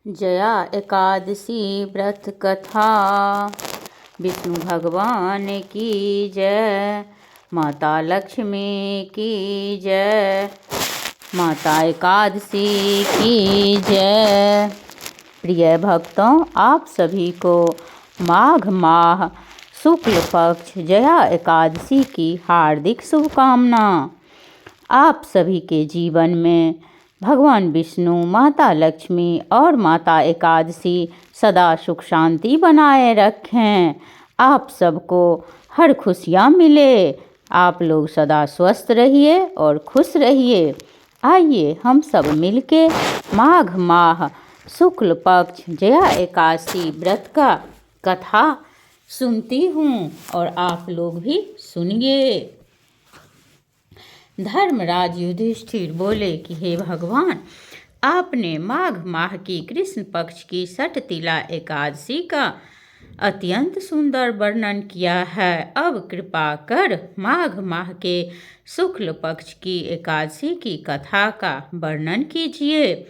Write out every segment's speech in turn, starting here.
जया एकादशी व्रत कथा। विष्णु भगवान की जय, माता लक्ष्मी की जय, माता एकादशी की जय। प्रिय भक्तों, आप सभी को माघ माह शुक्ल पक्ष जया एकादशी की हार्दिक शुभकामना। आप सभी के जीवन में भगवान विष्णु, माता लक्ष्मी और माता एकादशी सदा सुख शांति बनाए रखें। आप सबको हर खुशियाँ मिले। आप लोग सदा स्वस्थ रहिए और खुश रहिए। आइए हम सब मिलके माघ माह शुक्ल पक्ष जया एकादशी व्रत का कथा सुनती हूँ और आप लोग भी सुनिए। धर्मराज युधिष्ठिर बोले कि हे भगवान, आपने माघ माह की कृष्ण पक्ष की षटतिला एकादशी का अत्यंत सुंदर वर्णन किया है। अब कृपा कर माघ माह के शुक्ल पक्ष की एकादशी की कथा का वर्णन कीजिए।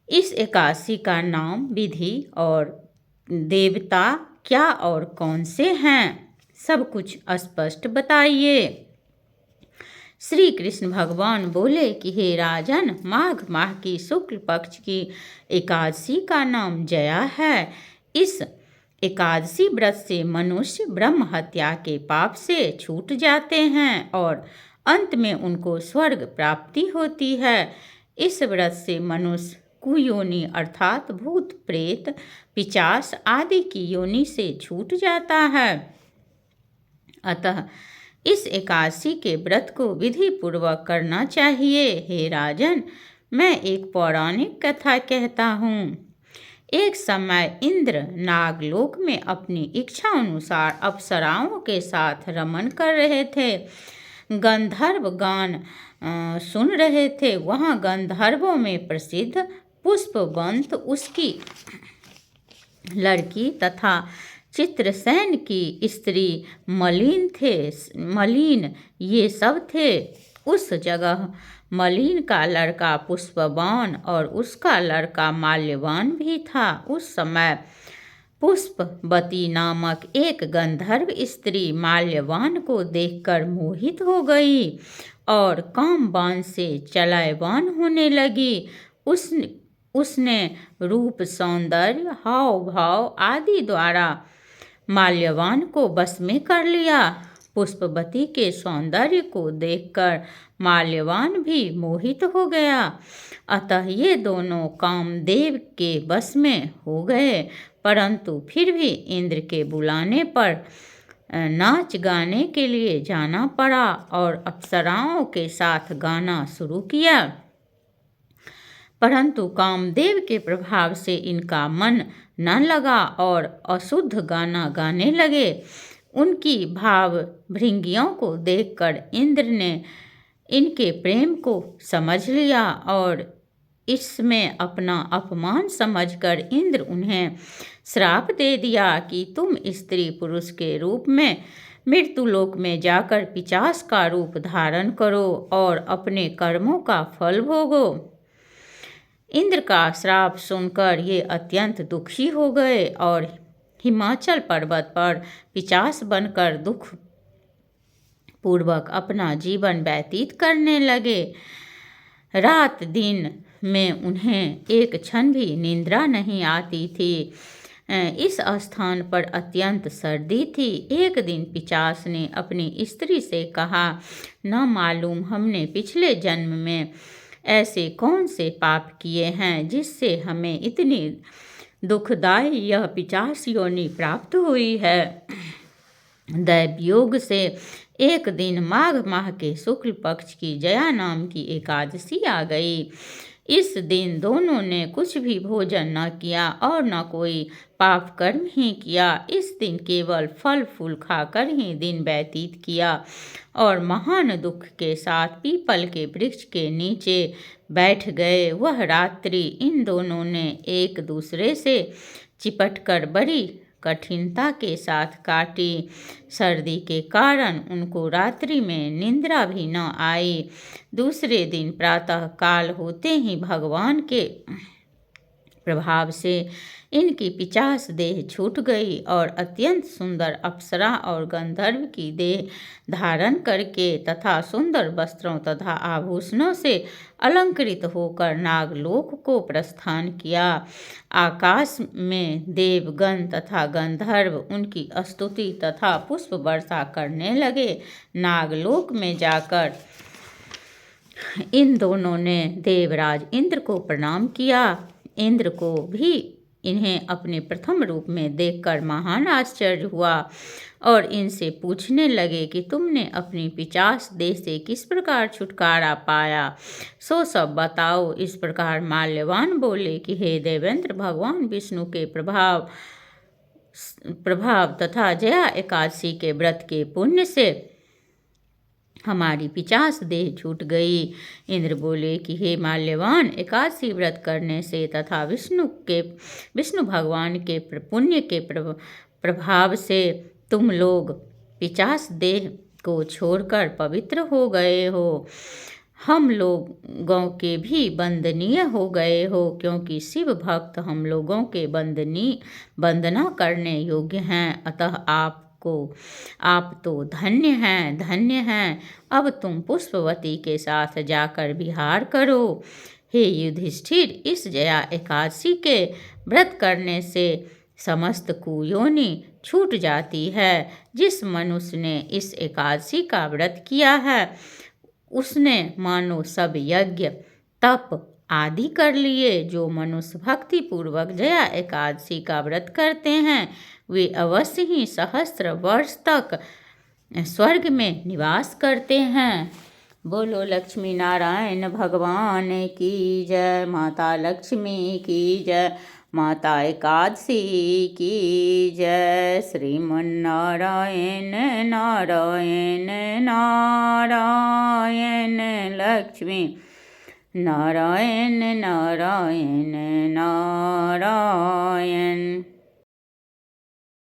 इस एकादशी का नाम, विधि और देवता क्या और कौन से हैं, सब कुछ स्पष्ट बताइए। श्री कृष्ण भगवान बोले कि हे राजन, माघ माह की शुक्ल पक्ष की एकादशी का नाम जया है। इस एकादशी व्रत से मनुष्य ब्रह्म हत्या के पाप से छूट जाते हैं और अंत में उनको स्वर्ग प्राप्ति होती है। इस व्रत से मनुष्य कुयोनि अर्थात भूत प्रेत पिशाच आदि की योनि से छूट जाता है। अतः इस एकादशी के व्रत को विधि पूर्वक करना चाहिए। हे राजन, मैं एक पौराणिक कथा कहता हूँ। एक समय इंद्र नागलोक में अपनी इच्छा अनुसार अप्सराओं के साथ रमन कर रहे थे। गंधर्व गान सुन रहे थे। वहाँ गंधर्वों में प्रसिद्ध पुष्पवंत, उसकी लड़की तथा चित्रसेन की स्त्री मलिन ये सब थे। उस जगह मलिन का लड़का पुष्पवान और उसका लड़का माल्यवान भी था। उस समय पुष्पवती नामक एक गंधर्व स्त्री माल्यवान को देखकर मोहित हो गई और कामबाण से चलायमान होने लगी। उसने रूप, सौंदर्य, हाव भाव आदि द्वारा माल्यवान को वश में कर लिया। पुष्पवती के सौंदर्य को देखकर माल्यवान भी मोहित हो गया। अतः ये दोनों कामदेव के वश में हो गए। परंतु फिर भी इंद्र के बुलाने पर नाच गाने के लिए जाना पड़ा और अप्सराओं के साथ गाना शुरू किया। परंतु कामदेव के प्रभाव से इनका मन न लगा और अशुद्ध गाना गाने लगे। उनकी भाव भृंगियों को देखकर इंद्र ने इनके प्रेम को समझ लिया और इसमें अपना अपमान समझकर इंद्र उन्हें श्राप दे दिया कि तुम स्त्री पुरुष के रूप में मृत्युलोक में जाकर पिशाच का रूप धारण करो और अपने कर्मों का फल भोगो। इंद्र का श्राप सुनकर ये अत्यंत दुखी हो गए और हिमाचल पर्वत पर पिशाच बनकर दुख पूर्वक अपना जीवन व्यतीत करने लगे। रात दिन में उन्हें एक क्षण भी निद्रा नहीं आती थी। इस स्थान पर अत्यंत सर्दी थी। एक दिन पिशाच ने अपनी स्त्री से कहा, न मालूम हमने पिछले जन्म में ऐसे कौन से पाप किए हैं जिससे हमें इतनी दुखदायी यह पिशाच योनि प्राप्त हुई है। दैवयोग से एक दिन माघ माह के शुक्ल पक्ष की जया नाम की एकादशी आ गई। इस दिन दोनों ने कुछ भी भोजन न किया और न कोई पाप कर्म ही किया। इस दिन केवल फल फूल खाकर ही दिन व्यतीत किया और महान दुख के साथ पीपल के वृक्ष के नीचे बैठ गए। वह रात्रि इन दोनों ने एक दूसरे से चिपटकर बड़ी कठिनता के साथ काटी। सर्दी के कारण उनको रात्रि में निद्रा भी न आई। दूसरे दिन प्रातः काल होते ही भगवान के प्रभाव से इनकी 50 देह छूट गई और अत्यंत सुंदर अप्सरा और गंधर्व की देह धारण करके तथा सुंदर वस्त्रों तथा आभूषणों से अलंकृत होकर नागलोक को प्रस्थान किया। आकाश में देवगण तथा गंधर्व उनकी स्तुति तथा पुष्प वर्षा करने लगे। नागलोक में जाकर इन दोनों ने देवराज इंद्र को प्रणाम किया। इंद्र को भी इन्हें अपने प्रथम रूप में देखकर महान आश्चर्य हुआ और इनसे पूछने लगे कि तुमने अपनी 50 देह से किस प्रकार छुटकारा पाया, सो सब बताओ। इस प्रकार माल्यवान बोले कि हे देवेंद्र, भगवान विष्णु के प्रभाव तथा जया एकादशी के व्रत के पुण्य से हमारी 50 देह छूट गई। इंद्र बोले कि हे माल्यवान, एकादशी व्रत करने से तथा विष्णु भगवान के पुण्य के प्रभाव से तुम लोग 50 देह को छोड़कर पवित्र हो गए हो। हम लोगों के भी वंदनीय हो गए हो, क्योंकि शिव भक्त हम लोगों के वंदना करने योग्य हैं। अतः आप तो धन्य हैं। अब तुम पुष्पवती के साथ जाकर विहार करो। हे युधिष्ठिर, इस जया एकादशी के व्रत करने से समस्त कुयोनि छूट जाती है। जिस मनुष्य ने इस एकादशी का व्रत किया है उसने मानो सब यज्ञ तप आदि कर लिए। जो मनुष्य भक्ति पूर्वक जया एकादशी का व्रत करते हैं वे अवश्य ही सहस्त्र वर्ष तक स्वर्ग में निवास करते हैं। बोलो लक्ष्मी नारायण भगवान की जय। माता लक्ष्मी की जय। माता एकादशी की जय। श्रीमन्नारायण नारायण नारायण लक्ष्मी नारायण नारायण नारायण।